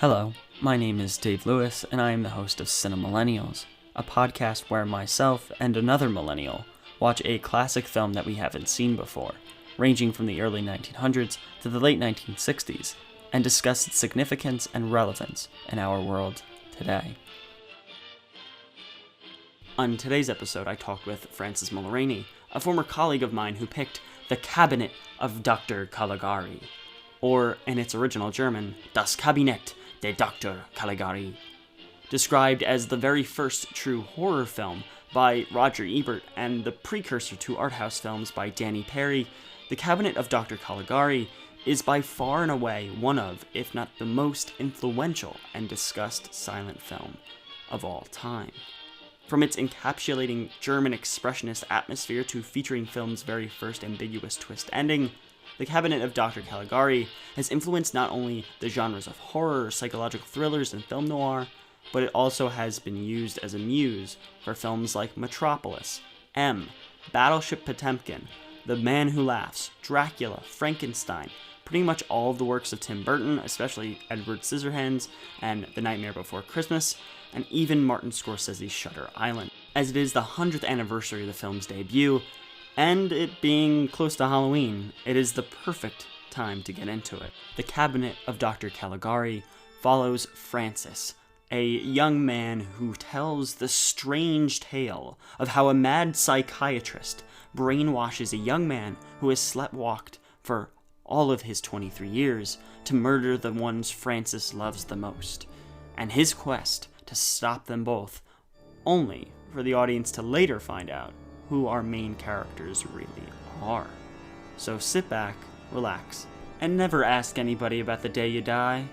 Hello, my name is Dave Lewis, and I am the host of Cinemallennials, a podcast where myself and another millennial watch a classic film that we haven't seen before, ranging from the early 1900s to the late 1960s, and discuss its significance and relevance in our world today. On today's episode, I talked with Frances Mulraney, a former colleague of mine who picked The Cabinet of Dr Caligari, or in its original German, Das Kabinett de Dr Caligari. Described as the very first true horror film by Roger Ebert and the precursor to arthouse films by Danny Peary, The Cabinet of Dr Caligari is by far and away one of, if not the most influential and discussed silent film of all time. From its encapsulating German Expressionist atmosphere to featuring film's very first ambiguous twist ending, The Cabinet of Dr. Caligari has influenced not only the genres of horror, psychological thrillers, and film noir, but it also has been used as a muse for films like Metropolis, Battleship Potempkin, The Man Who Laughs, Dracula, Frankenstein, pretty much all of the works of Tim Burton, especially Edward Scissorhands and The Nightmare Before Christmas, and even Martin Scorsese's Shutter Island. As it is the 100th anniversary of the film's debut, and it being close to Halloween, it is the perfect time to get into it. The Cabinet of Dr. Caligari follows Francis, a young man who tells the strange tale of how a mad psychiatrist brainwashes a young man who has sleptwalked for all of his 23 years to murder the ones Francis loves the most, and his quest to stop them both, only for the audience to later find out who our main characters really are. So sit back, relax, and never ask anybody about the day you die.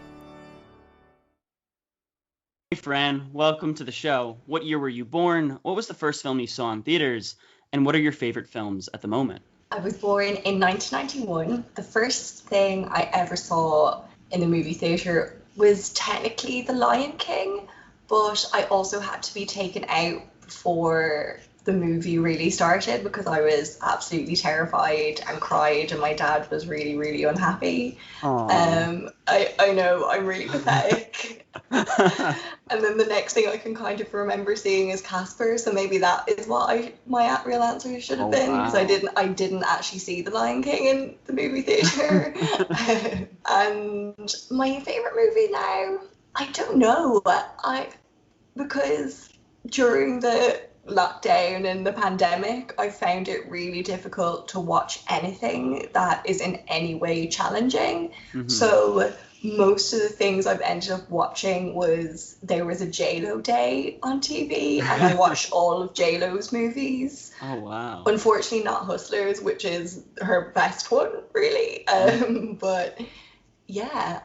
Hey Fran, welcome to the show. What year were you born? What was the first film you saw in theaters? And what are your favorite films at the moment? I was born in 1991. The first thing I ever saw in the movie theatre was technically The Lion King, but I also had to be taken out before the movie really started because I was absolutely terrified and cried, and my dad was really, really unhappy. I know, I'm really pathetic. And then the next thing I can kind of remember seeing is Casper, so maybe that is what my real answer should have been, because I didn't actually see The Lion King in the movie theatre. And my favourite movie now, I don't know, because during the lockdown and the pandemic, I found it really difficult to watch anything that is in any way challenging. Mm-hmm. So most of the things I've ended up watching there was a JLo day on TV, and I watched all of JLo's movies. Oh wow. Unfortunately not Hustlers, which is her best one, really. But yeah,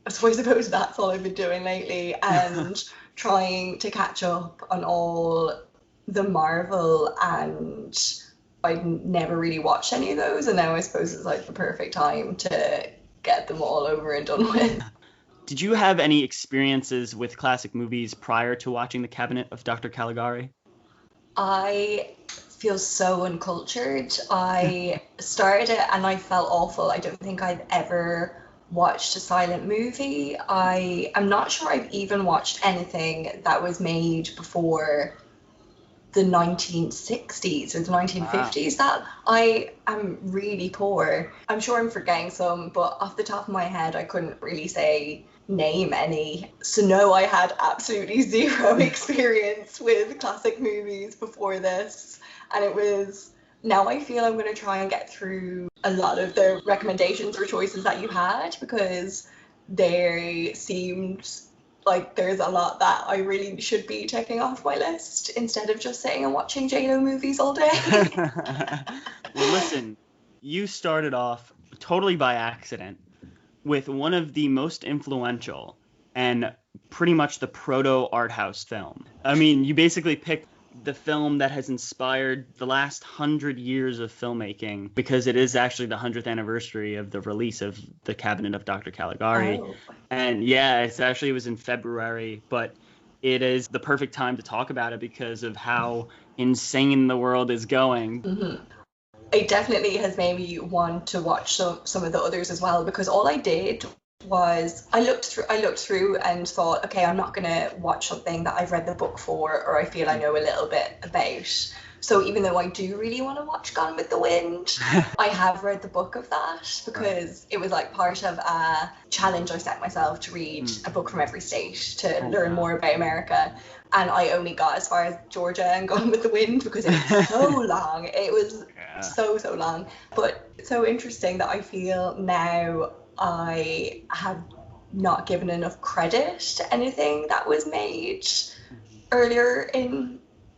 so I suppose that's all I've been doing lately, and trying to catch up on all the Marvel, and I'd never really watched any of those, and now I suppose it's like the perfect time to get them all over and done with. Did you have any experiences with classic movies prior to watching The Cabinet of Dr. Caligari? I feel so uncultured. I started it and I felt awful. I don't think I've ever watched a silent movie. I'm not sure I've even watched anything that was made before the 1960s or the 1950s. That I am really poor. I'm sure I'm forgetting some, but off the top of my head I couldn't really name any. So no, I had absolutely zero experience with classic movies before this, and now I feel I'm going to try and get through a lot of the recommendations or choices that you had, because they seemed like there's a lot that I really should be taking off my list instead of just sitting and watching JLo movies all day. Well, listen, you started off totally by accident with one of the most influential and pretty much the proto-art house film. I mean, you basically picked the film that has inspired the last 100 years of filmmaking, because it is actually the 100th anniversary of the release of The Cabinet of Dr. Caligari. Oh. And yeah, it was in February, but it is the perfect time to talk about it because of how insane the world is going. Mm-hmm. It definitely has made me want to watch some of the others as well, because all I did was I looked through and thought, okay, I'm not gonna watch something that I've read the book for or I feel I know a little bit about. So even though I do really want to watch Gone with the Wind, I have read the book of that because it was like part of a challenge I set myself to read a book from every state to learn more about America. And I only got as far as Georgia and Gone with the Wind because it was so long. It was so long. But it's so interesting that I feel now I have not given enough credit to anything that was made earlier in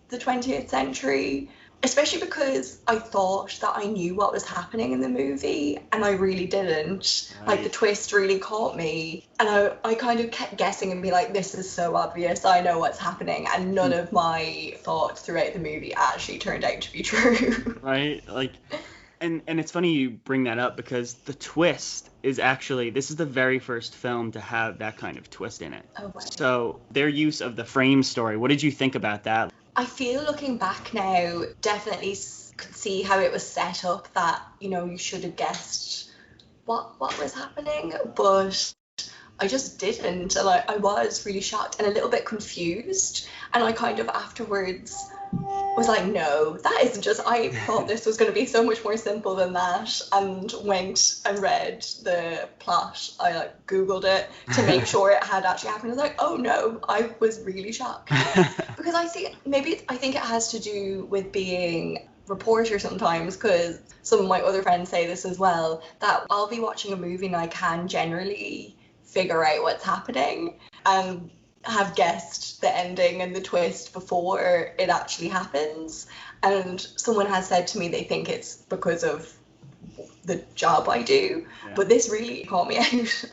the 20th century, especially because I thought that I knew what was happening in the movie and I really didn't. Right. Like the twist really caught me and I kind of kept guessing and be like, this is so obvious, I know what's happening, and none of my thoughts throughout the movie actually turned out to be true. Right, like, and it's funny you bring that up because the twist is actually, this is the very first film to have that kind of twist in it. Oh, wow. So their use of the frame story, what did you think about that? I feel looking back now, definitely could see how it was set up that, you know, you should have guessed what was happening, but I just didn't, and I was really shocked and a little bit confused, and I kind of afterwards was like, no, that isn't just, I thought this was going to be so much more simple than that, and went and read the plot. I like Googled it to make sure it had actually happened. I was like, oh no, I was really shocked. Because I think it has to do with being reporter sometimes, because some of my other friends say this as well, that I'll be watching a movie and I can generally figure out what's happening and have guessed the ending and the twist before it actually happens. And someone has said to me they think it's because of the job I do, but this really caught me out.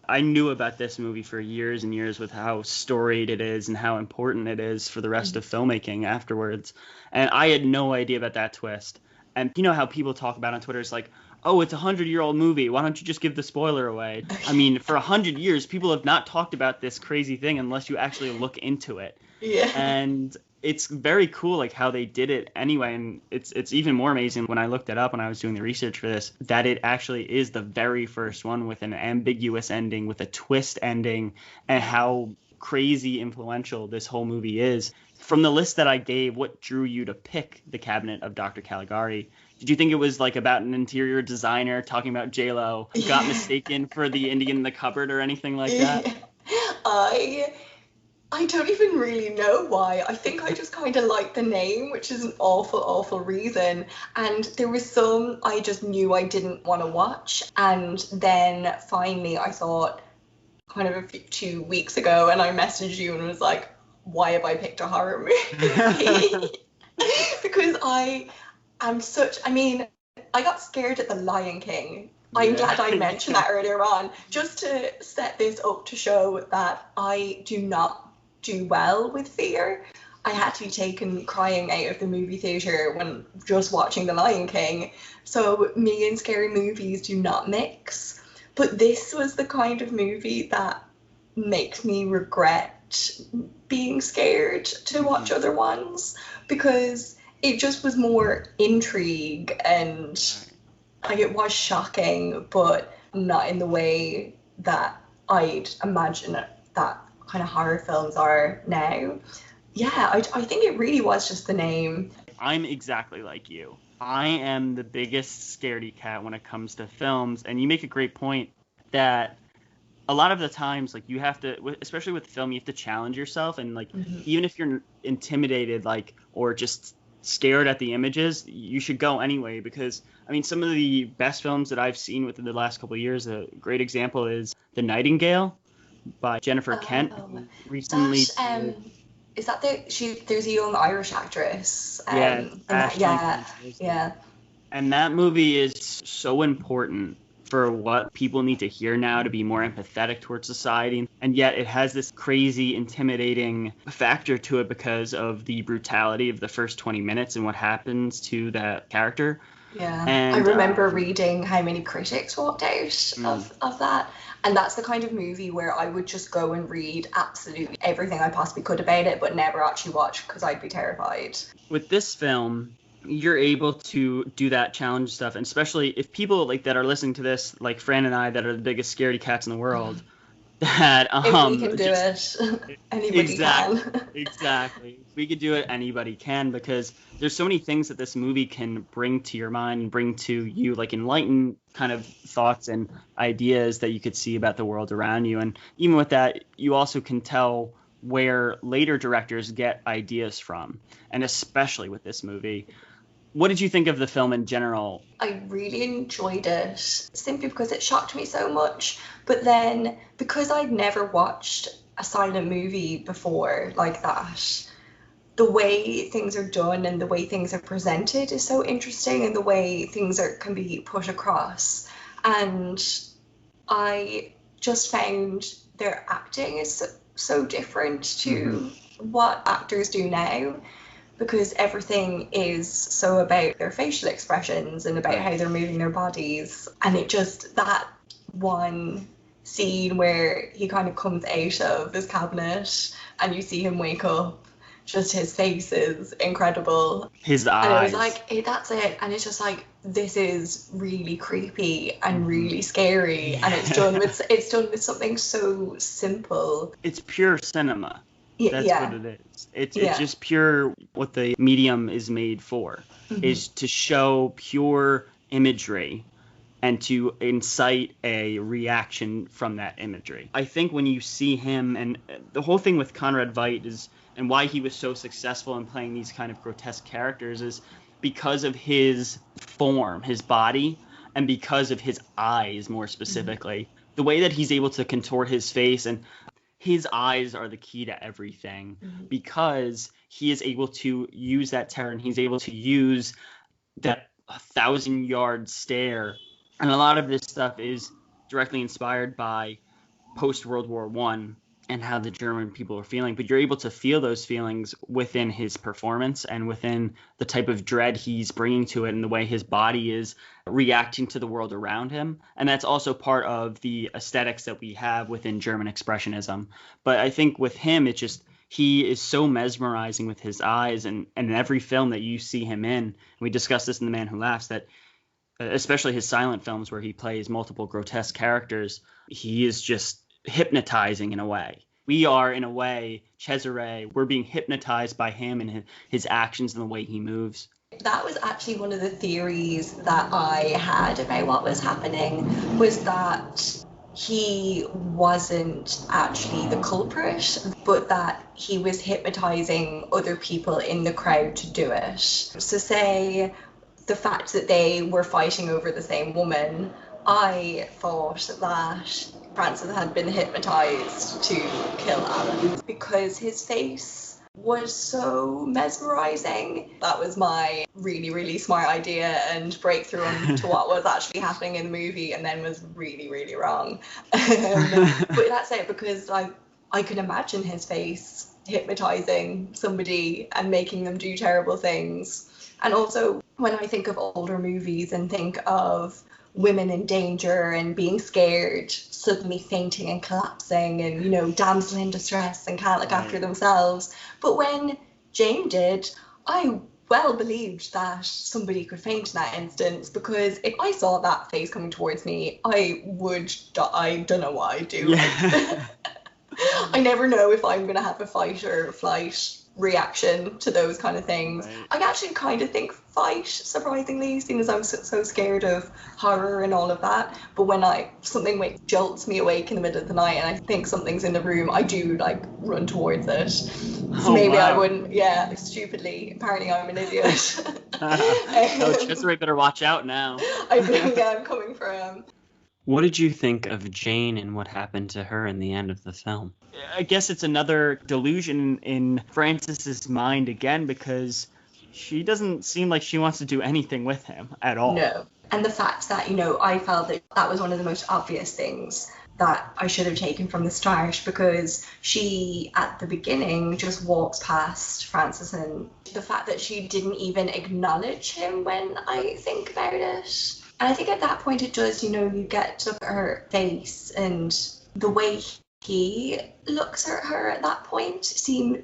I knew about this movie for years and years with how storied it is and how important it is for the rest of filmmaking afterwards. And I had no idea about that twist. And you know how people talk about on Twitter, it's like, oh, it's a 100-year-old movie. Why don't you just give the spoiler away? I mean, for 100 years, people have not talked about this crazy thing unless you actually look into it. Yeah. And it's very cool, like, how they did it anyway. And it's even more amazing when I looked it up when I was doing the research for this, that it actually is the very first one with an ambiguous ending, with a twist ending, and how crazy influential this whole movie is. From the list that I gave, what drew you to pick The Cabinet of Dr. Caligari? Did you think it was like about an interior designer talking about J-Lo got mistaken for the Indian in the cupboard or anything like that? I don't even really know why. I think I just kind of liked the name, which is an awful reason. And there was some I just knew I didn't want to watch. And then finally I thought, kind of 2 weeks ago, and I messaged you and was like, why have I picked a horror movie? Because I got scared at The Lion King. I'm glad I mentioned that earlier on, just to set this up to show that I do not do well with fear. I had to be taken crying out of the movie theatre when just watching The Lion King. So me and scary movies do not mix. But this was the kind of movie that makes me regret being scared to watch other ones, because it just was more intrigue and like it was shocking, but not in the way that I'd imagine that kind of horror films are now. Yeah, I think it really was just the name. I'm exactly like you. I am the biggest scaredy cat when it comes to films, and you make a great point that a lot of the times, like, you have to, especially with film, you have to challenge yourself, and like even if you're intimidated, like, or just scared at the images, you should go anyway, because I mean, some of the best films that I've seen within the last couple of years, a great example is The Nightingale by Jennifer Kent. Recently, is that there's a young Irish actress? Yeah. And that movie is so important for what people need to hear now to be more empathetic towards society. And yet it has this crazy, intimidating factor to it because of the brutality of the first 20 minutes and what happens to that character. Yeah, and I remember reading how many critics walked out of that. And that's the kind of movie where I would just go and read absolutely everything I possibly could about it, but never actually watch because I'd be terrified. With this film, you're able to do that challenge stuff, and especially if people like that are listening to this, like Fran and I, that are the biggest scaredy cats in the world, that If we can do just it, anybody exactly, can. exactly. If we could do it, anybody can, because there's so many things that this movie can bring to your mind and bring to you, like enlighten kind of thoughts and ideas that you could see about the world around you. And even with that, you also can tell where later directors get ideas from, and especially with this movie. What did you think of the film in general? I really enjoyed it simply because it shocked me so much. But then, because I'd never watched a silent movie before like that, the way things are done and the way things are presented is so interesting, and the way things can be put across. And I just found their acting is so different to what actors do now, because everything is so about their facial expressions and about how they're moving their bodies. And it just, that one scene where he kind of comes out of his cabinet and you see him wake up, just his face is incredible. His eyes. And it was like, hey, that's it. And it's just like, this is really creepy and really scary. And it's done with something so simple. It's pure cinema. That's what it is. It's just pure what the medium is made for, is to show pure imagery and to incite a reaction from that imagery. I think when you see him, and the whole thing with Conrad Veidt is, and why he was so successful in playing these kind of grotesque characters, is because of his form, his body, and because of his eyes more specifically. The way that he's able to contort his face, and his eyes are the key to everything, because he is able to use that terror, and he's able to use that 1,000-yard stare. And a lot of this stuff is directly inspired by post-World War I and how the German people are feeling. But you're able to feel those feelings within his performance and within the type of dread he's bringing to it and the way his body is reacting to the world around him. And that's also part of the aesthetics that we have within German Expressionism. But I think with him, it's just, he is so mesmerizing with his eyes, and in every film that you see him in, and we discussed this in The Man Who Laughs, that especially his silent films where he plays multiple grotesque characters, he is just hypnotizing in a way. We are, in a way, Cesare, we're being hypnotized by him and his actions and the way he moves. That was actually one of the theories that I had about what was happening, was that he wasn't actually the culprit, but that he was hypnotizing other people in the crowd to do it. So say the fact that they were fighting over the same woman, I thought that Frances had been hypnotized to kill Alan because his face was so mesmerizing. That was my really, really smart idea and breakthrough into what was actually happening in the movie, and then was really, really wrong. But that's it, because I could imagine his face hypnotizing somebody and making them do terrible things. And also, when I think of older movies and think of women in danger and being scared, suddenly fainting and collapsing, and, you know, damsel in distress and can't look after themselves. But when Jane did, I well believed that somebody could faint in that instance, because if I saw that face coming towards me, I would die. I don't know what I'd do. Yeah. I never know if I'm going to have a fight or flight reaction to those kind of things. Right. I actually kind of think fight, surprisingly, seeing as I'm so scared of horror and all of that. But when something jolts me awake in the middle of the night and I think something's in the room, I do run towards it. So maybe wow. I wouldn't, stupidly. Apparently I'm an idiot. Cesare better watch out now. I think, I'm coming for him. What did you think of Jane and what happened to her in the end of the film? I guess it's another delusion in Frances's mind again, because she doesn't seem like she wants to do anything with him at all. No. And the fact that, I felt that was one of the most obvious things that I should have taken from the start, because she, at the beginning, just walks past Frances, and the fact that she didn't even acknowledge him when I think about it. And I think at that point it does, you get to look at her face, and the way he looks at her at that point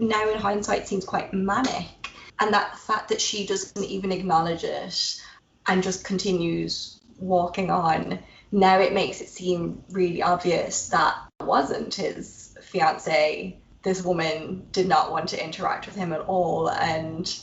now in hindsight seems quite manic. And that fact that she doesn't even acknowledge it and just continues walking on, now it makes it seem really obvious that it wasn't his fiancée. This woman did not want to interact with him at all, and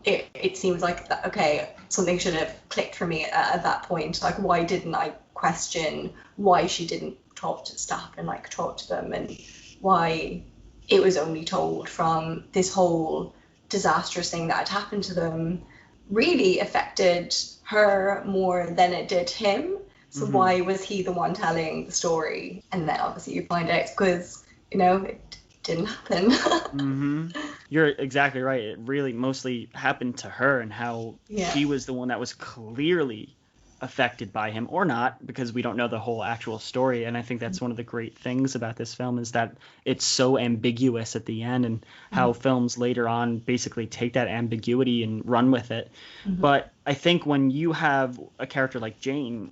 it seems like, okay, something should have clicked for me at that point. Like, why didn't I question why she didn't talk to staff and like talk to them, and why it was only told from this whole disastrous thing that had happened to them really affected her more than it did him. So why was he the one telling the story? And then obviously you find out it's because, it didn't happen. You're exactly right. It really mostly happened to her, and how she was the one that was clearly affected by him, or not, because we don't know the whole actual story. And I think that's one of the great things about this film, is that it's so ambiguous at the end, and how films later on basically take that ambiguity and run with it. But I think when you have a character like Jane,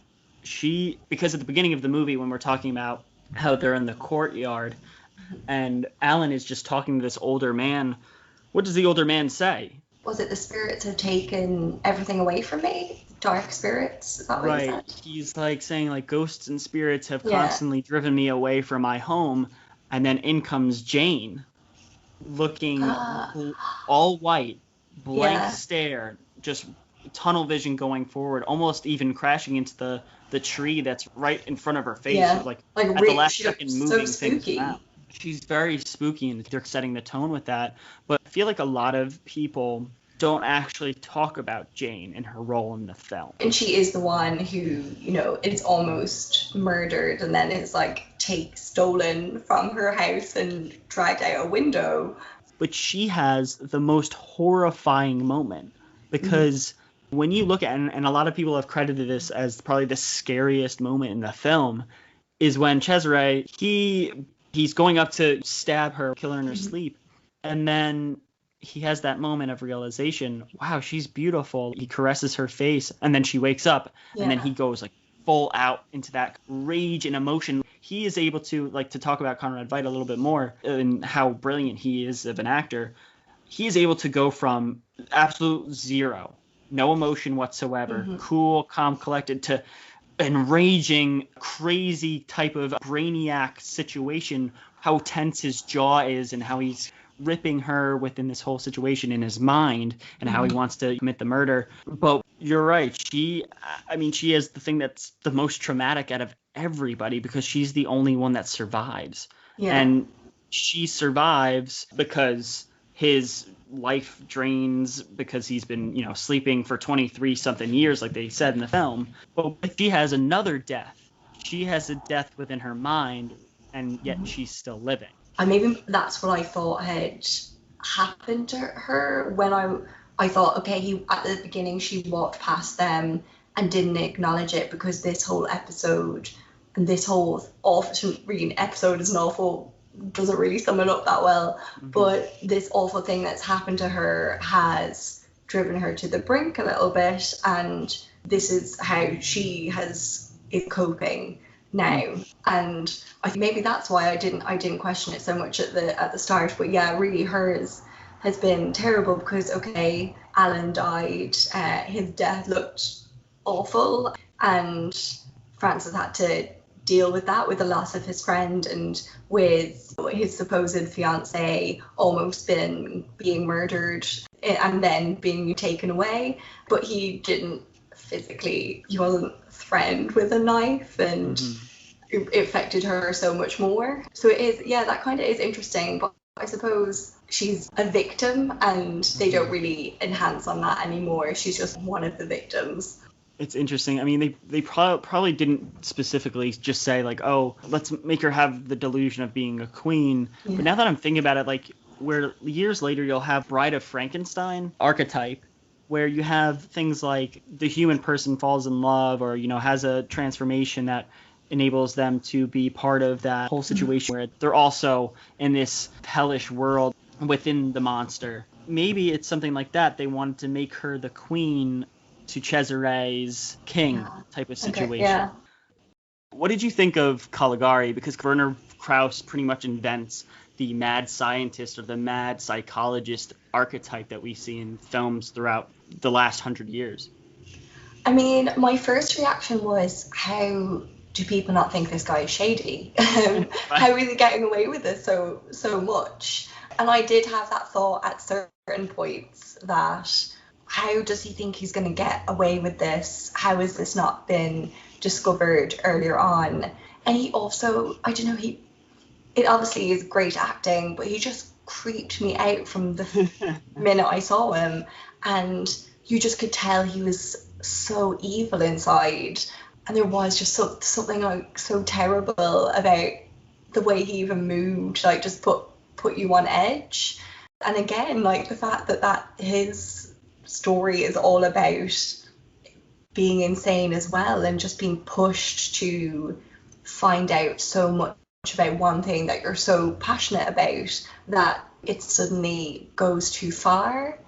because at the beginning of the movie, when we're talking about how they're in the courtyard and Alan is just talking to this older man, what does the older man say? Was it the spirits have taken everything away from me? Dark spirits? Is that what he said? He's like saying like ghosts and spirits have constantly driven me away from my home. And then in comes Jane, looking all white, blank stare, just tunnel vision going forward, almost even crashing into the tree that's right in front of her face, like at the last second moving things around. She's very spooky, and they're setting the tone with that. But I feel like a lot of people don't actually talk about Jane and her role in the film. And she is the one who, is almost murdered and then is like stolen from her house and dragged out a window. But she has the most horrifying moment, because when you look at it, and a lot of people have credited this as probably the scariest moment in the film, is when Cesare, he's going up to stab her, kill her in her sleep, and then he has that moment of realization, wow, she's beautiful. He caresses her face, and then she wakes up, and then he goes like full out into that rage and emotion. He is able to, like, to talk about Conrad Veidt a little bit more and how brilliant he is of an actor. He is able to go from absolute zero, no emotion whatsoever, cool, calm, collected, to enraging, crazy type of brainiac situation, how tense his jaw is and how he's ripping her within this whole situation in his mind, and how he wants to commit the murder. But you're right. She is the thing that's the most traumatic out of everybody, because she's the only one that survives. And she survives because his life drains, because he's been, sleeping for 23 something years, like they said in the film. But she has another death. She has a death within her mind, and yet she's still living. And maybe that's what I thought had happened to her, when I thought, okay, at the beginning she walked past them and didn't acknowledge it, because this whole episode, and this whole awful, reading episode is an awful, doesn't really sum it up that well, but this awful thing that's happened to her has driven her to the brink a little bit, and this is how she is coping now. And I think maybe that's why I didn't question it so much at the start. But yeah, really hers has been terrible, because okay, Alan died, his death looked awful, and Francis had to deal with that, with the loss of his friend, and with his supposed fiancée almost being murdered and then being taken away. But he didn't physically, he wasn't threatened with a knife, and it affected her so much more. So it is, that kind of is interesting. But I suppose she's a victim, and they don't really enhance on that anymore. She's just one of the victims. It's interesting. I mean, they probably didn't specifically just say like, oh, let's make her have the delusion of being a queen. But now that I'm thinking about it, like, where years later you'll have Bride of Frankenstein archetype, where you have things like the human person falls in love, or, has a transformation that enables them to be part of that whole situation, where they're also in this hellish world within the monster. Maybe it's something like that. They wanted to make her the queen to Cesare's king type of situation. What did you think of Caligari? Because Werner Krauss pretty much invents the mad scientist or the mad psychologist archetype that we see in films throughout the last 100 years. I mean, my first reaction was, how do people not think this guy is shady? How is he getting away with this so much? And I did have that thought at certain points, that how does he think he's going to get away with this? How has this not been discovered earlier on? And he also, I don't know, it obviously is great acting, but he just creeped me out from the minute I saw him. And you just could tell he was so evil inside. And there was just something like so terrible about the way he even moved, like just put you on edge. And again, like the fact that his story is all about being insane as well, and just being pushed to find out so much about one thing that you're so passionate about that it suddenly goes too far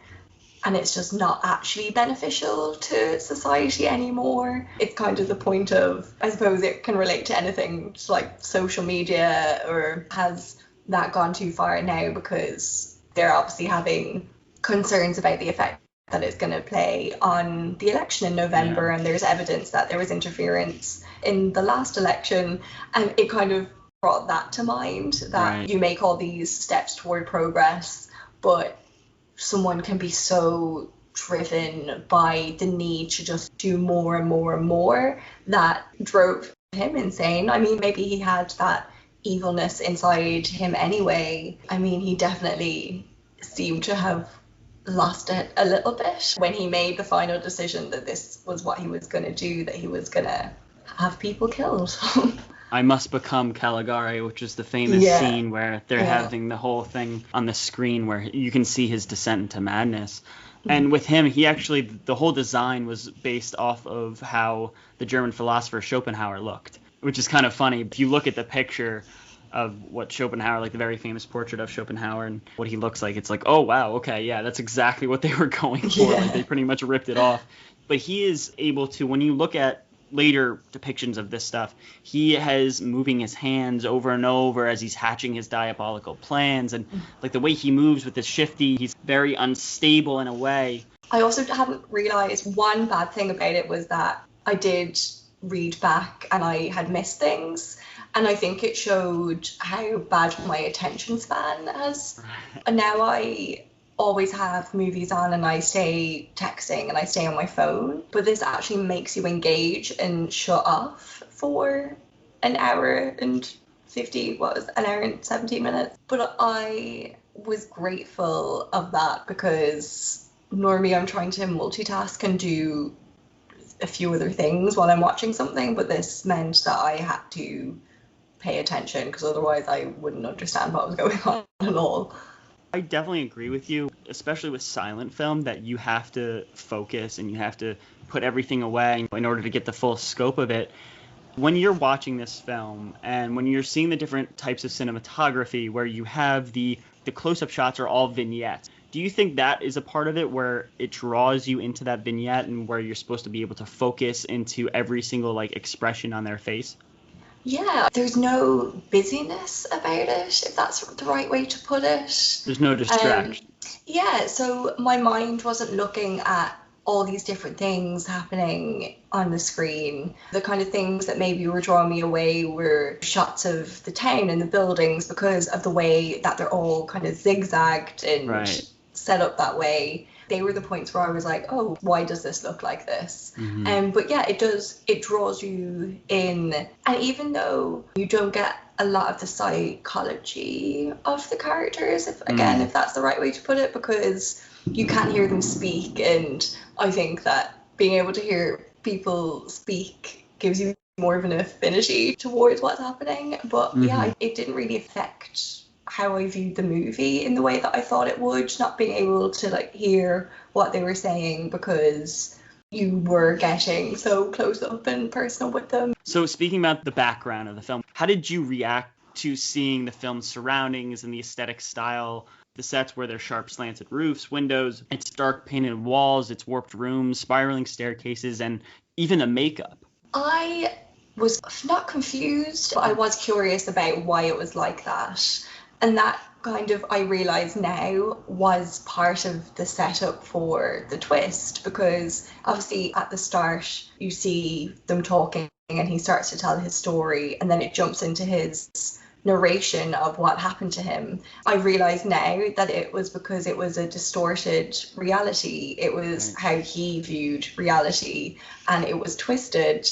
and it's just not actually beneficial to society anymore. It's kind of the point of, I suppose it can relate to anything, just like social media, or has that gone too far now, because they're obviously having concerns about the effect that it's going to play on the election in November, and there's evidence that there was interference in the last election, and it kind of brought that to mind, that you make all these steps toward progress, but someone can be so driven by the need to just do more and more and more that drove him insane. I mean, maybe he had that evilness inside him anyway. I mean, he definitely seemed to have lost it a little bit when he made the final decision that this was what he was going to do, that he was going to have people killed. I must become Caligari, which is the famous scene where they're having the whole thing on the screen where you can see his descent into madness. And with him, he actually, the whole design was based off of how the German philosopher Schopenhauer looked, which is kind of funny. If you look at the picture of what Schopenhauer, like the very famous portrait of Schopenhauer and what he looks like, it's like, oh, wow, okay, yeah, that's exactly what they were going for. Like, they pretty much ripped it off. But he is able to, when you look at later depictions of this stuff, he has moving his hands over and over as he's hatching his diabolical plans, and like the way he moves with his shifty, he's very unstable in a way. I also hadn't realized one bad thing about it was that I did read back and I had missed things, and I think it showed how bad my attention span is. And now I always have movies on and I stay texting and I stay on my phone, but this actually makes you engage and shut off for an hour and 17 minutes. But I was grateful of that, because normally I'm trying to multitask and do a few other things while I'm watching something, but this meant that I had to pay attention, because otherwise I wouldn't understand what was going on at all. I definitely agree with you, especially with silent film, that you have to focus and you have to put everything away in order to get the full scope of it. When you're watching this film and when you're seeing the different types of cinematography where you have the close-up shots are all vignettes, do you think that is a part of it where it draws you into that vignette and where you're supposed to be able to focus into every single like expression on their face? Yeah, there's no busyness about it, if that's the right way to put it. There's no distraction. Yeah, so my mind wasn't looking at all these different things happening on the screen. The kind of things that maybe were drawing me away were shots of the town and the buildings, because of the way that they're all kind of zigzagged and set up that way. They were the points where I was like, oh, why does this look like this? But yeah, it draws you in. And even though you don't get a lot of the psychology of the characters, if that's the right way to put it, because you can't hear them speak. And I think that being able to hear people speak gives you more of an affinity towards what's happening. But yeah, it didn't really affect how I viewed the movie in the way that I thought it would, not being able to like hear what they were saying because you were getting so close up and personal with them. So speaking about the background of the film, how did you react to seeing the film's surroundings and the aesthetic style, the sets where there's sharp slanted roofs, windows, its dark painted walls, its warped rooms, spiraling staircases, and even the makeup? I was not confused, but I was curious about why it was like that. And that kind of, I realise now, was part of the setup for the twist, because obviously at the start you see them talking and he starts to tell his story, and then it jumps into his narration of what happened to him. I realise now that it was because it was a distorted reality. It was how he viewed reality, and it was twisted.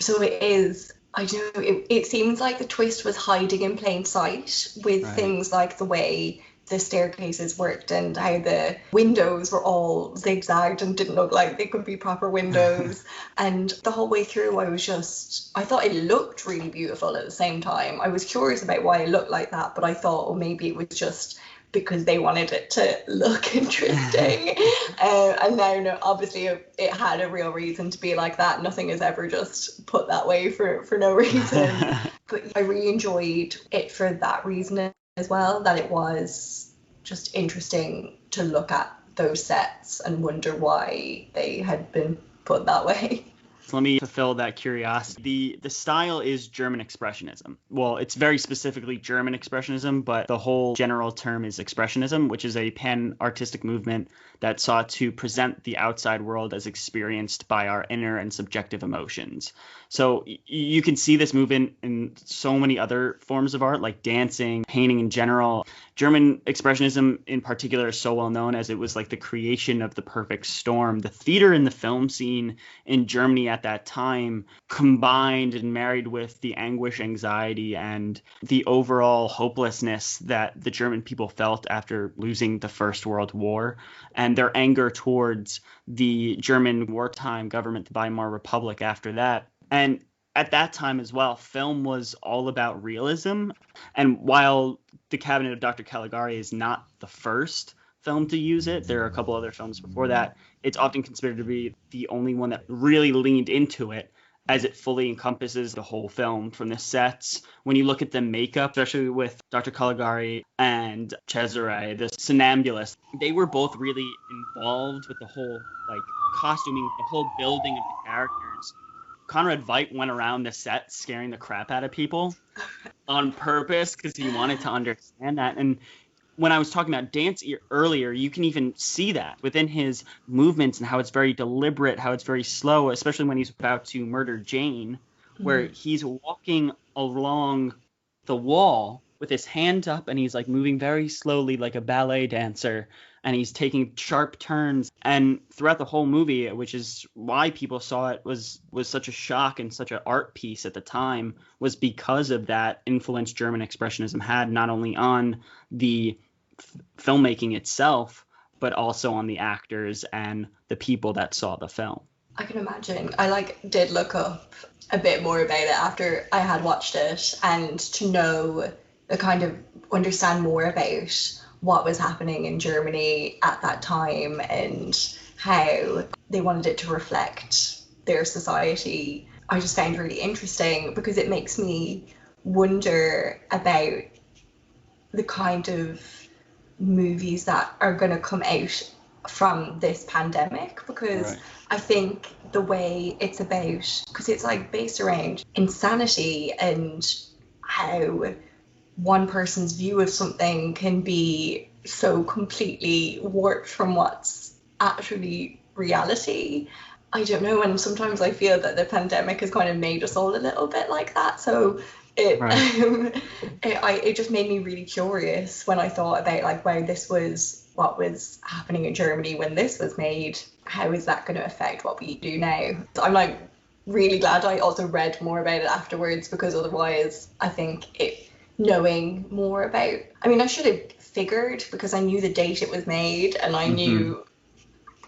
So it is, I don't know, it seems like the twist was hiding in plain sight with things like the way the staircases worked and how the windows were all zigzagged and didn't look like they could be proper windows. And the whole way through I thought it looked really beautiful at the same time. I was curious about why it looked like that, but I thought, oh, maybe it was just because they wanted it to look interesting. And now, no, obviously it had a real reason to be like that. Nothing is ever just put that way for no reason. But I really enjoyed it for that reason as well, that it was just interesting to look at those sets and wonder why they had been put that way. So let me fulfill that curiosity. The style is German Expressionism. Well, it's very specifically German Expressionism, but the whole general term is Expressionism, which is a pan-artistic movement that sought to present the outside world as experienced by our inner and subjective emotions. So you can see this movement in so many other forms of art, like dancing, painting in general. German Expressionism in particular is so well known as it was like the creation of the perfect storm. The theater and the film scene in Germany at that time combined and married with the anguish, anxiety, and the overall hopelessness that the German people felt after losing the First World War, and their anger towards the German wartime government, the Weimar Republic after that. And at that time as well, film was all about realism. And while The Cabinet of Dr. Caligari is not the first film to use it, there are a couple other films before that, it's often considered to be the only one that really leaned into it, as it fully encompasses the whole film, from the sets. When you look at the makeup, especially with Dr. Caligari and Cesare, the Cinemallennials, they were both really involved with the whole costuming, the whole building of the characters. Conrad Veidt went around the set scaring the crap out of people on purpose because he wanted to understand that. And when I was talking about dance earlier, you can even see that within his movements and how it's very deliberate, how it's very slow, especially when he's about to murder Jane, where he's walking along the wall with his hand up and he's moving very slowly like a ballet dancer, and he's taking sharp turns. And throughout the whole movie, which is why people saw it was such a shock and such an art piece at the time, was because of that influence German Expressionism had, not only on the filmmaking itself, but also on the actors and the people that saw the film. I can imagine. I did look up a bit more about it after I had watched it, and to know the kind of understand more about what was happening in Germany at that time and how they wanted it to reflect their society. I just found really interesting, because it makes me wonder about the kind of movies that are going to come out from this pandemic, because I think the way it's about, because it's based around insanity and how one person's view of something can be so completely warped from what's actually reality. I don't know, and sometimes I feel that the pandemic has kind of made us all a little bit like that. So it just made me really curious when I thought about wow, this was what was happening in Germany when this was made. How is that going to affect what we do now? So I'm really glad I also read more about it afterwards, because otherwise I think knowing more about, I should have figured, because I knew the date it was made and I knew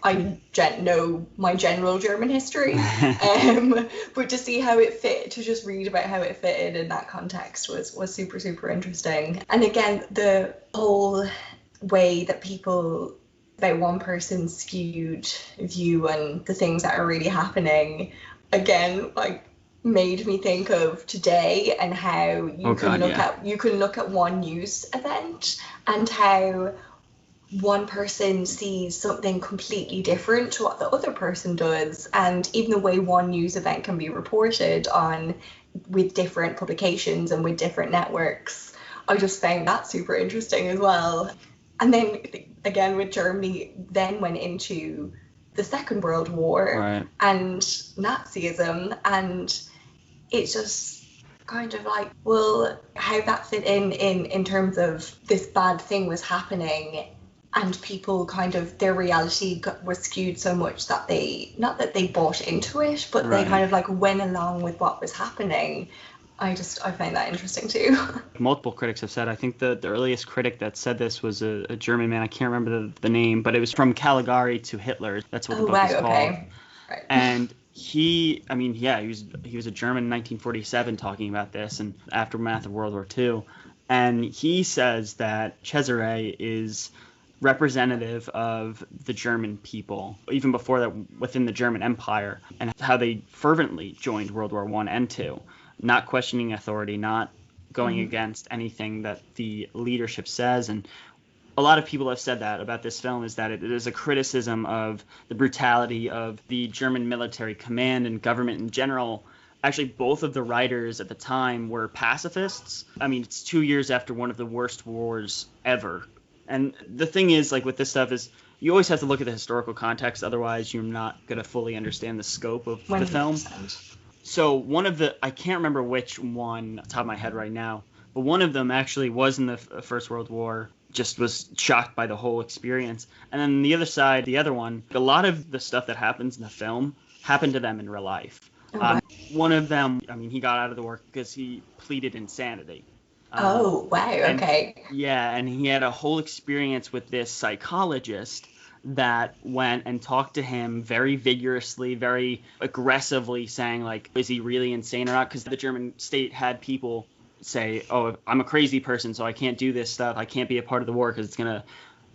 I know my general German history, but to see how it fit, to just read about how it fitted in that context was super, super interesting. And again, the whole way that people, about one person's skewed view and the things that are really happening, again, made me think of today and how you can look at one news event and how one person sees something completely different to what the other person does, and even the way one news event can be reported on with different publications and with different networks. I just found that super interesting as well. And then again with Germany, then went into the Second World War Right. and Nazism, and it's just kind of like, well, how that fit in terms of this bad thing was happening, and people kind of, their reality was skewed so much that they, not that they bought into it, but Right. they kind of like went along with what was happening. I find that interesting too. Multiple critics have said, I think the earliest critic that said this was a German man, I can't remember the name, but it was From Caligari to Hitler. That's what the book is called. Okay. Right. And he was a German in 1947 talking about this and aftermath of World War II. And he says that Cesare is representative of the German people, even before that, within the German Empire, and how they fervently joined World War I and II, not questioning authority, not going against anything that the leadership says. And a lot of people have said that about this film, is that it is a criticism of the brutality of the German military command and government in general. Actually, both of the writers at the time were pacifists. I mean, it's 2 years after one of the worst wars ever. And the thing is, like with this stuff, is you always have to look at the historical context. Otherwise, you're not going to fully understand the scope of the film. So one of the, I can't remember which one off the top of my head right now, but one of them actually was in the First World War, just was shocked by the whole experience. And then the other side, the other one, a lot of the stuff that happens in the film happened to them in real life. One of them, I mean, he got out of the work because he pleaded insanity. Okay. And he had a whole experience with this psychologist that went and talked to him very vigorously, very aggressively, saying, like, is he really insane or not? Because the German state had people say, oh, I'm a crazy person, so I can't do this stuff. I can't be a part of the war because it's going to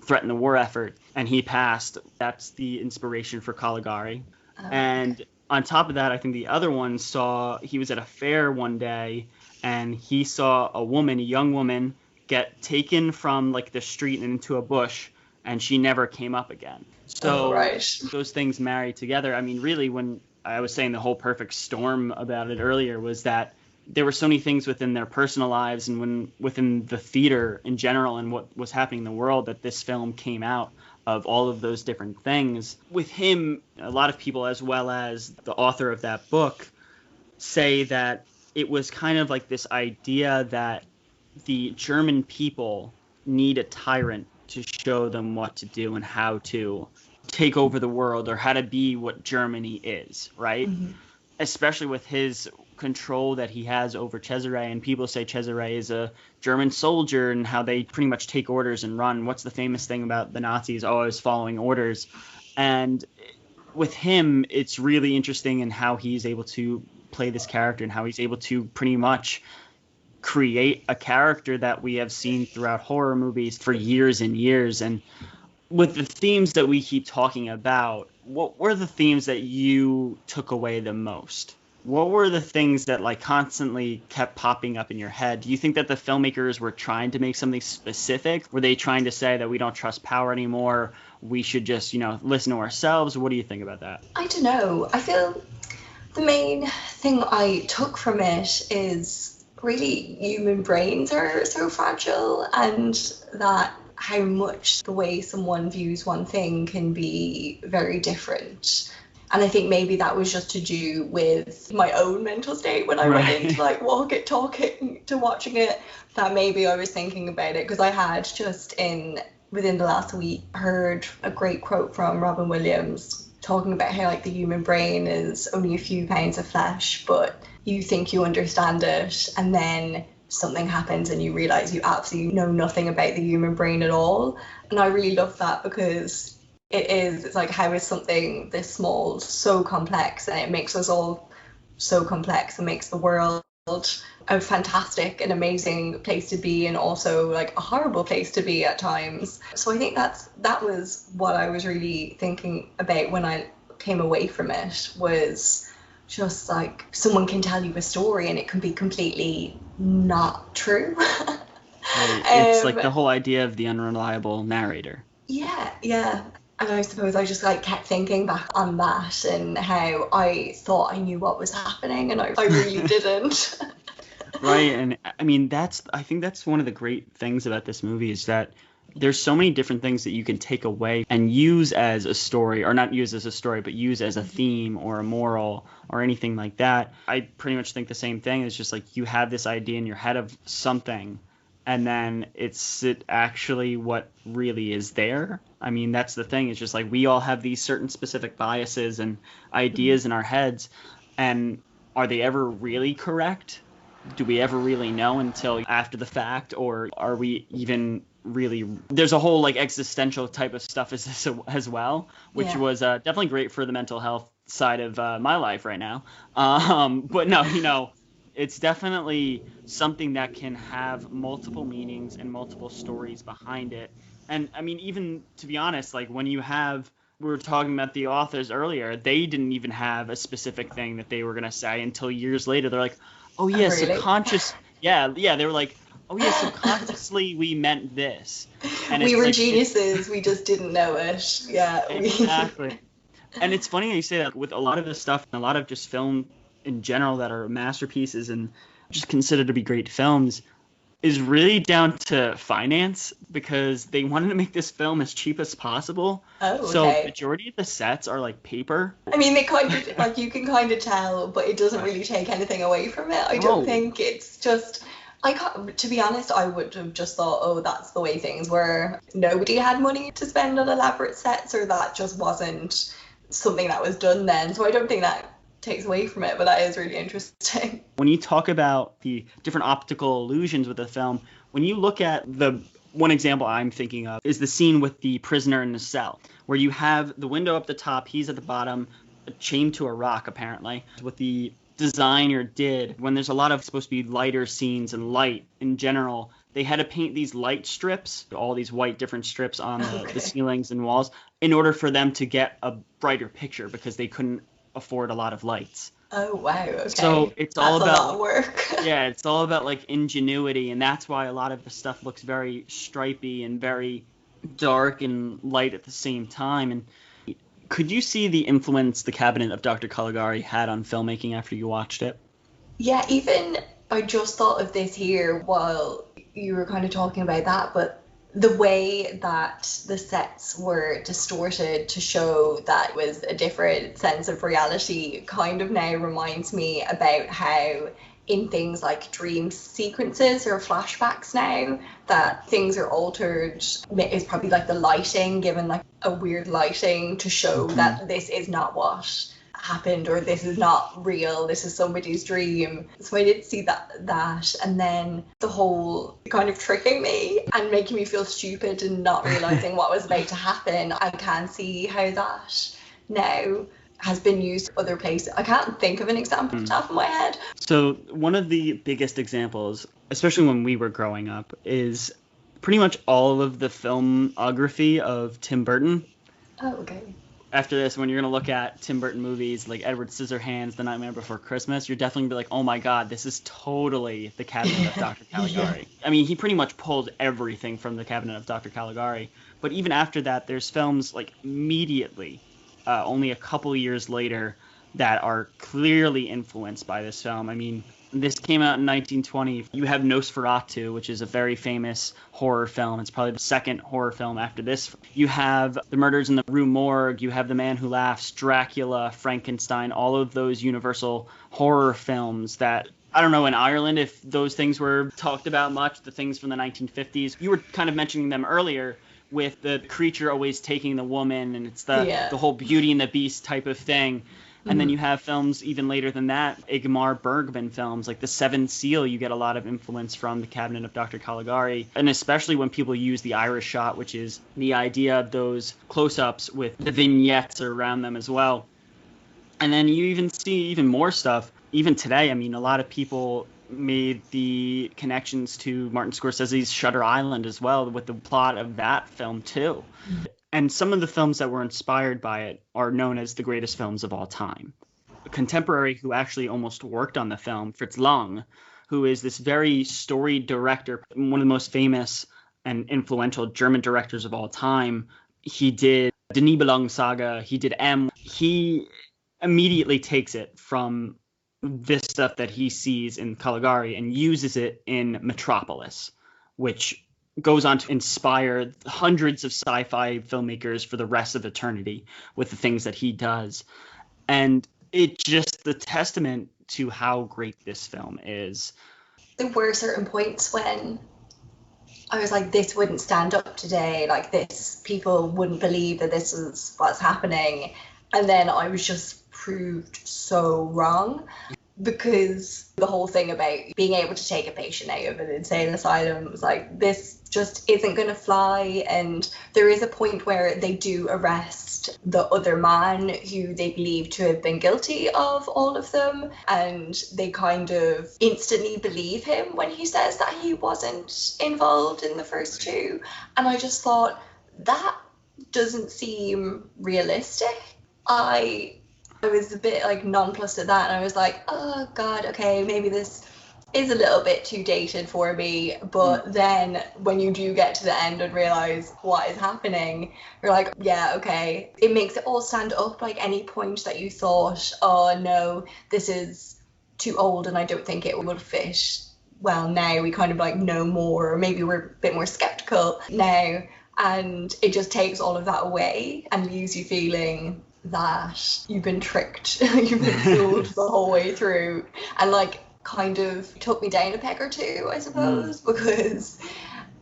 threaten the war effort. And he passed. That's the inspiration for Caligari. And on top of that, I think the other one he was at a fair one day, and he saw a young woman, get taken from like the street and into a bush, and she never came up again. So those things marry together. I mean, really, when I was saying the whole perfect storm about it earlier, was that there were so many things within their personal lives and within the theater in general and what was happening in the world, that this film came out of all of those different things. With him, a lot of people, as well as the author of that book, say that it was kind of like this idea that the German people need a tyrant to show them what to do and how to take over the world, or how to be what Germany is, right? Especially with his control that he has over Cesare, and people say Cesare is a German soldier and how they pretty much take orders and run. What's the famous thing about the Nazis? Always following orders. And with him, it's really interesting in how he's able to play this character and how he's able to pretty much create a character that we have seen throughout horror movies for years and years. And with the themes that we keep talking about, what were the themes that you took away the most? What were the things that like constantly kept popping up in your head? Do you think that the filmmakers were trying to make something specific? Were they trying to say that we don't trust power anymore? We should just, listen to ourselves? What do you think about that? I don't know. I feel the main thing I took from it is really human brains are so fragile, and that how much the way someone views one thing can be very different. And I think maybe that was just to do with my own mental state when I went into like talking to watching it, that maybe I was thinking about it, because I had just within the last week heard a great quote from Robin Williams talking about how like the human brain is only a few pounds of flesh, but you think you understand it, and then something happens and you realize you absolutely know nothing about the human brain at all. And I really love that, because it's like, how is something this small so complex, and it makes us all so complex and makes the world a fantastic and amazing place to be, and also like a horrible place to be at times. So I think that was what I was really thinking about when I came away from it, was just like someone can tell you a story and it can be completely not true. It's like the whole idea of the unreliable narrator. Yeah. And I suppose I just like kept thinking back on that and how I thought I knew what was happening, and I really didn't. Right, and I mean I think that's one of the great things about this movie is that there's so many different things that you can take away and use as a story, or not use as a story, but use as a theme or a moral or anything like that. I pretty much think the same thing. It's just like you have this idea in your head of something, and then it's it actually what really is there. I mean, that's the thing. It's just like we all have these certain specific biases and ideas in our heads, and are they ever really correct? Do we ever really know until after the fact, or are we even really? There's a whole like existential type of stuff as well, which Yeah. was definitely great for the mental health side of my life right now. But no, it's definitely something that can have multiple meanings and multiple stories behind it. And I mean, even to be honest, like when you have we were talking about the authors earlier, they didn't even have a specific thing that they were going to say until years later. They're like, oh, yeah, Really? subconscious. Yeah, they were like, oh, yeah, subconsciously we meant this. And We it's were like, geniuses, we just didn't know it. Yeah. exactly. And it's funny how you say that with a lot of this stuff and a lot of just film in general that are masterpieces and just considered to be great films is really down to finance because they wanted to make this film as cheap as possible. Oh, So okay. majority of the sets are like paper. I mean, they kind of, like, you can kind of tell, but it doesn't really take anything away from it. I don't No. think it's just, I can't, to be honest, I would have just thought, oh, that's the way things were. Nobody had money to spend on elaborate sets, or that just wasn't something that was done then. So I don't think that takes away from it, but that is really interesting. When you talk about the different optical illusions with the film, when you look at the one example I'm thinking of is the scene with the prisoner in the cell, where you have the window up the top, he's at the bottom, chained to a rock, apparently. What the designer did, when there's a lot of supposed to be lighter scenes and light in general, they had to paint these light strips, all these white different strips on the ceilings and walls, in order for them to get a brighter picture because they couldn't afford a lot of lights. Oh, wow, okay. So it's all That's a about lot of work. yeah, it's all about like ingenuity, and that's why a lot of the stuff looks very stripy and very dark and light at the same time. And could you see the influence the Cabinet of Dr. Caligari had on filmmaking after you watched it? Yeah, even I just thought of this here while you were kind of talking about that, but the way that the sets were distorted to show that was a different sense of reality kind of now reminds me about how in things like dream sequences or flashbacks now that things are altered is probably like the lighting, given like a weird lighting to show that this is not what happened, or this is not real, this is somebody's dream. So I did see that and then the whole kind of tricking me and making me feel stupid and not realizing what was about to happen. I can see how that now has been used other places. I can't think of an example off the top of my head. So one of the biggest examples, especially when we were growing up, is pretty much all of the filmography of Tim Burton. Oh, okay. After this, when you're going to look at Tim Burton movies like Edward Scissorhands, The Nightmare Before Christmas, you're definitely going to be like, oh my god, this is totally the Cabinet of Dr. Caligari. I mean, he pretty much pulled everything from the Cabinet of Dr. Caligari. But even after that, there's films like immediately, only a couple years later, that are clearly influenced by this film. I mean, this came out in 1920. You have Nosferatu, which is a very famous horror film. It's probably the second horror film after this. You have The Murders in the Rue Morgue. You have The Man Who Laughs, Dracula, Frankenstein, all of those universal horror films that, I don't know, in Ireland, if those things were talked about much, the things from the 1950s. You were kind of mentioning them earlier with the creature always taking the woman, and it's the whole Beauty and the Beast type of thing. And then you have films even later than that, Ingmar Bergman films, like The Seventh Seal, you get a lot of influence from the Cabinet of Dr. Caligari. And especially when people use the iris shot, which is the idea of those close-ups with the vignettes around them as well. And then you even see even more stuff. Even today, I mean, a lot of people made the connections to Martin Scorsese's Shutter Island as well with the plot of that film too. And some of the films that were inspired by it are known as the greatest films of all time. A contemporary who actually almost worked on the film, Fritz Lang, who is this very storied director, one of the most famous and influential German directors of all time. He did the Nibelung Saga, he did M. He immediately takes it from this stuff that he sees in Caligari and uses it in Metropolis, which goes on to inspire hundreds of sci-fi filmmakers for the rest of eternity with the things that he does. And it just the testament to how great this film is. There were certain points when I was like, this wouldn't stand up today. Like, this, people wouldn't believe that this is what's happening. And then I was just proved so wrong, because the whole thing about being able to take a patient out of an insane asylum was like, this just isn't going to fly. And there is a point where they do arrest the other man who they believe to have been guilty of all of them, and they kind of instantly believe him when he says that he wasn't involved in the first two. And I just thought, that doesn't seem realistic. I was a bit like nonplussed at that, and I was like, oh god, okay, maybe this is a little bit too dated for me. But then when you do get to the end and realize what is happening, you're like, yeah, okay, it makes it all stand up. Like, any point that you thought, oh no, this is too old and I don't think it would fit well now, we kind of like know more, or maybe we're a bit more skeptical now, and it just takes all of that away and leaves you feeling that you've been tricked, you've been fooled the whole way through. And like, kind of took me down a peg or two, I suppose, because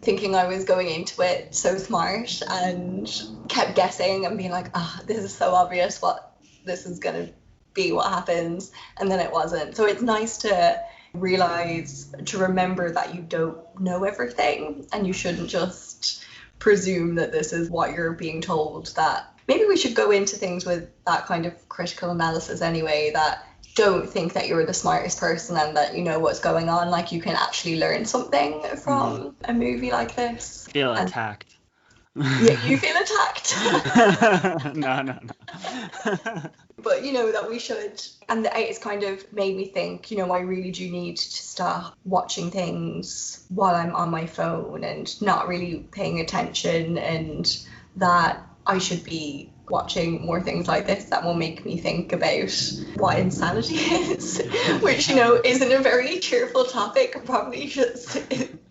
thinking I was going into it so smart and kept guessing and being like, this is so obvious what this is going to be, what happens, and then it wasn't. So it's nice to realize, to remember that you don't know everything, and you shouldn't just presume that this is what you're being told. That maybe we should go into things with that kind of critical analysis anyway, that don't think that you're the smartest person and that you know what's going on. Like, you can actually learn something from a movie like this. Feel attacked. Yeah, you feel attacked? No. But you know that we should. And it's kind of made me think, you know, I really do need to stop watching things while I'm on my phone and not really paying attention, and that I should be watching more things like this that will make me think about what insanity is, which, you know, isn't a very cheerful topic, probably just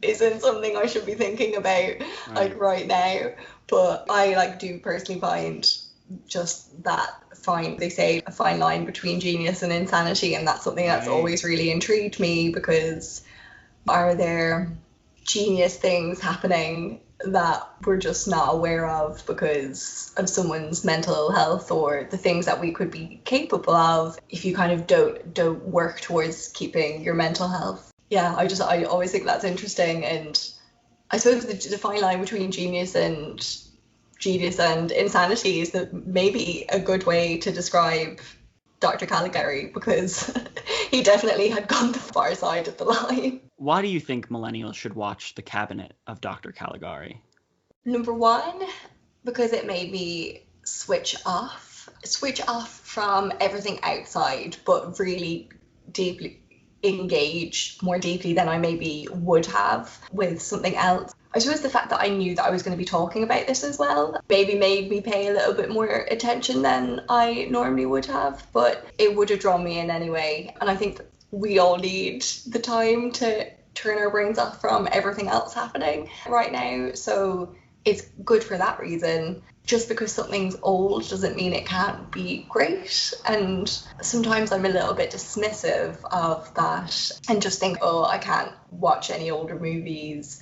isn't something I should be thinking about like right now. But I like do personally find just that fine, they say a fine line between genius and insanity, and that's something that's always really intrigued me, because are there genius things happening that we're just not aware of because of someone's mental health, or the things that we could be capable of if you kind of don't work towards keeping your mental health? Yeah, I always think that's interesting. And I suppose the fine line between genius and insanity is maybe a good way to describe Dr. Caligari, because he definitely had gone the far side of the line. Why do you think millennials should watch The Cabinet of Dr. Caligari? Number one, because it made me switch off from everything outside, but really deeply engage more deeply than I maybe would have with something else. I suppose the fact that I knew that I was going to be talking about this as well maybe made me pay a little bit more attention than I normally would have, but it would have drawn me in anyway. And I think we all need the time to turn our brains off from everything else happening right now. So it's good for that reason. Just because something's old doesn't mean it can't be great. And sometimes I'm a little bit dismissive of that and just think, oh, I can't watch any older movies.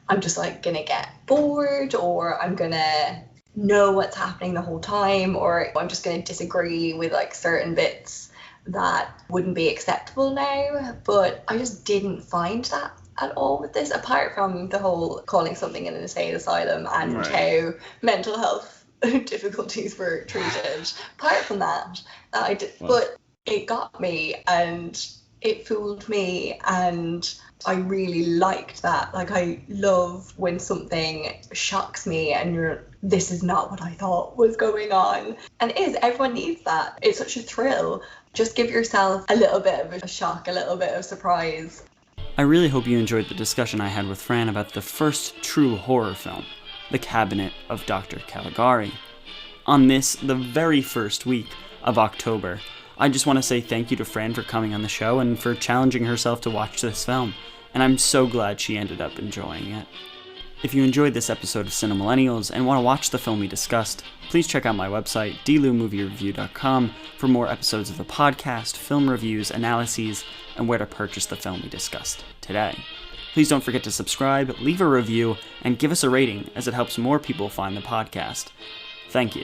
I'm just like gonna get bored, or I'm gonna know what's happening the whole time, or I'm just gonna disagree with like certain bits that wouldn't be acceptable now. But I just didn't find that at all with this, apart from the whole calling something an insane asylum and how mental health difficulties were treated. Apart from that, I did, but it got me and it fooled me, and I really liked that. Like, I love when something shocks me and this is not what I thought was going on. And it is, everyone needs that. It's such a thrill. Just give yourself a little bit of a shock, a little bit of surprise. I really hope you enjoyed the discussion I had with Fran about the first true horror film, The Cabinet of Dr. Caligari. On this, the very first week of October, I just want to say thank you to Fran for coming on the show and for challenging herself to watch this film, and I'm so glad she ended up enjoying it. If you enjoyed this episode of Cinemallennials and want to watch the film we discussed, please check out my website, dlumoviereview.com, for more episodes of the podcast, film reviews, analyses, and where to purchase the film we discussed today. Please don't forget to subscribe, leave a review, and give us a rating, as it helps more people find the podcast. Thank you.